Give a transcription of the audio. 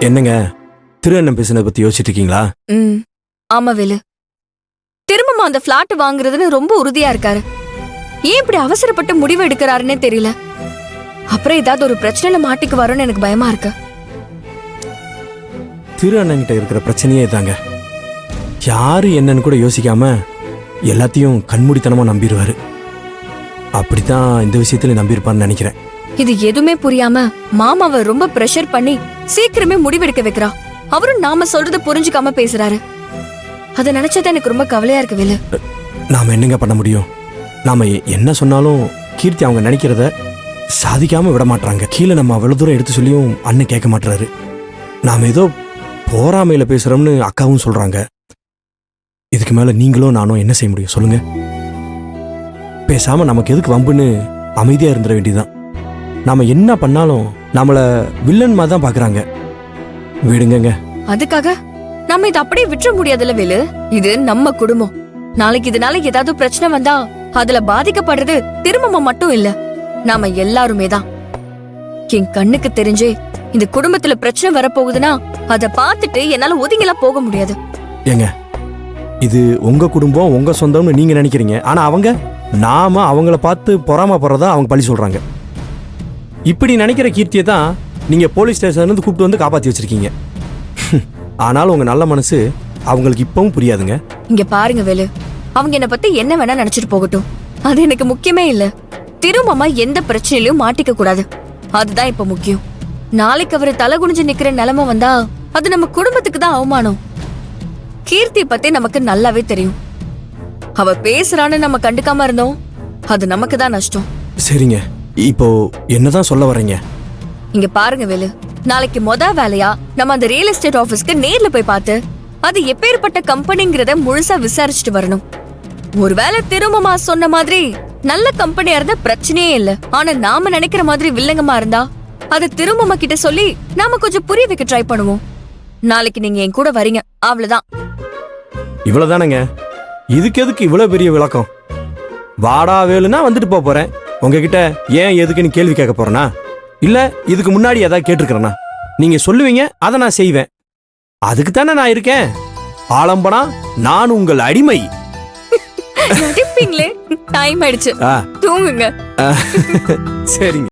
என்னங்க திரு அண்ணன் பேசுனதை பத்தி யோசிச்சுட்டு இருக்கீங்களா? ஆமா வேலு, திரும்பமா அந்த பிளாட் வாங்குறதுன்னு ரொம்ப உறுதியா இருக்காரு. ஏன் இப்படி அவசரப்பட்டு முடிவு எடுக்கிறாருன்னே தெரியல. அப்புறம் ஏதாவது ஒரு பிரச்சனையில மாட்டிக்கு வரும்னு எனக்கு பயமா இருக்கு. திரு அண்ணன் கிட்ட இருக்கிற பிரச்சனையே தாங்க. யாரு என்னன்னு கூட யோசிக்காம எல்லாத்தையும் கண்மூடித்தனமா நம்பிடுவாரு. அப்படித்தான் இந்த விஷயத்துல நம்பியிருப்பான்னு நினைக்கிறேன். இது எதுவுமே புரியாம மாமாவை ரொம்ப பிரஷர் பண்ணி சீக்கிரமே முடிவெடுக்க வைக்கிறா. அவரும் நாம சொல்றது புரிஞ்சுக்காம பேசுறாரு. அதை நினைச்சதான் எனக்கு ரொம்ப கவலையா இருக்கு வேலு. நாம என்னங்க பண்ண முடியும்? நாம என்ன சொன்னாலும் கீர்த்தி அவங்க நினைக்கிறத சாதிக்காம விட மாட்டாங்க. கீழே நம்ம அவ்வளவு தூரம் எடுத்து சொல்லியும் அண்ணன் கேட்க மாட்டாரு. நாம ஏதோ போராமையில பேசுறோம்னு அக்காவும் சொல்றாங்க. இதுக்கு மேல நீங்களும் நானும் என்ன செய்ய முடியும் சொல்லுங்க? பேசாம நமக்கு எதுக்கு வம்புன்னு அமைதியா இருந்துட வேண்டியதுதான். நாம என்ன பண்ணாலும் நம்மள வில்லன் மாதிரி தான் பாக்குறாங்க. விடுங்க. அதுக்காக நம்ம இதை அப்படியே விட்டுற முடியாதுல்ல வேலு. இது நம்ம குடும்பம். நாளைக்கு இதனால ஏதாவது பிரச்சனை வந்தா அதுல பாதிக்கப்படுறது திரும்பமா மட்டும் இல்ல, நாம எல்லாருமே தான். என் கண்ணுக்கு தெரிஞ்சே இந்த குடும்பத்துல பிரச்சனை வரப்போகுதுன்னா அதை பார்த்துட்டு என்னால ஒதுங்கலாம் போக முடியாது. ஏங்க, இது உங்க குடும்பம், உங்க சொந்தம்னு நீங்க நினைக்கிறீங்க. ஆனா அவங்க நாம அவங்கள பார்த்து பொறாம போறதா அவங்க பழி சொல்றாங்க. இப்படி நினைக்கிற கீர்த்தியை தான் நீங்க போலீஸ் ஸ்டேஷன்ல இருந்து கூப்பிட்டு வந்து காப்பாத்தி வச்சிருக்கீங்க. ஆனாலும் உங்க நல்ல மனசு அவங்களுக்கு இப்பவும் புரியாதுங்க. இங்க பாருங்க வேலு, அவங்க என்ன பத்தி என்ன வேணா நினைச்சிட்டு போகட்டும். அது எனக்கு முக்கியமே இல்ல. திரும்பமா எந்த பிரச்சனையிலும் மாட்டிக்க கூடாது, அதுதான் இப்ப முக்கியம். நாளைக்கு அவரு தலை குனிஞ்சு நிக்கிற நிலைமை வந்தா அது நம்ம குடும்பத்துக்கு தான் அவமானம். கீர்த்தி பத்தி நமக்கு நல்லாவே தெரியும். அவ பேசுறான்னு நம்ம கண்டுக்காம இருந்தோம், அது நமக்கு தான் நஷ்டம். சரிங்க, இப்போ என்னதான் சொல்ல வர்றீங்க? இங்க பாருங்க வேலு, நாளைக்கு வேலையா நம்ம அந்த ரியல் எஸ்டேட் ஆபீஸ்க்கு நேர்ல போய் பார்த்து அது எப்பேற்பட்ட கம்பெனிங்கிறத முழுசா விசாரிச்சுட்டு வரணும். ஒருவேளை திரும்பமா சொன்ன மாதிரி நல்ல கம்பெனியா இருந்தா பிரச்சனையே இல்ல. ஆனா நாம நினைக்கிற மாதிரி வில்லங்கமா இருந்தா அதை திரும்பமா கிட்ட சொல்லி நாம கொஞ்சம் புரிய வைக்க ட்ரை பண்ணுவோம். நாளைக்கு நீங்க என் கூட வரீங்க, அவ்வளவுதான். இவ்வளவுதானங்க? இதுக்கு எதுக்கு இவ்வளவு பெரிய விளக்கம்? வாடா வேலுனா வந்துட்டு போறேன். உங்ககிட்ட ஏன் எதுக்குன்னு கேள்வி கேட்க போறேனா? இல்ல இதுக்கு முன்னாடி ஏதாவது கேட்டிருக்கிறேனா? நீங்க சொல்லுவீங்க, அதை நான் செய்வேன். அதுக்கு தானே நான் இருக்கேன். ஆலம்பனா நான் உங்கள் அடிமை. டைம் ஆயிடுச்சு, தூங்குங்க. சரிங்க.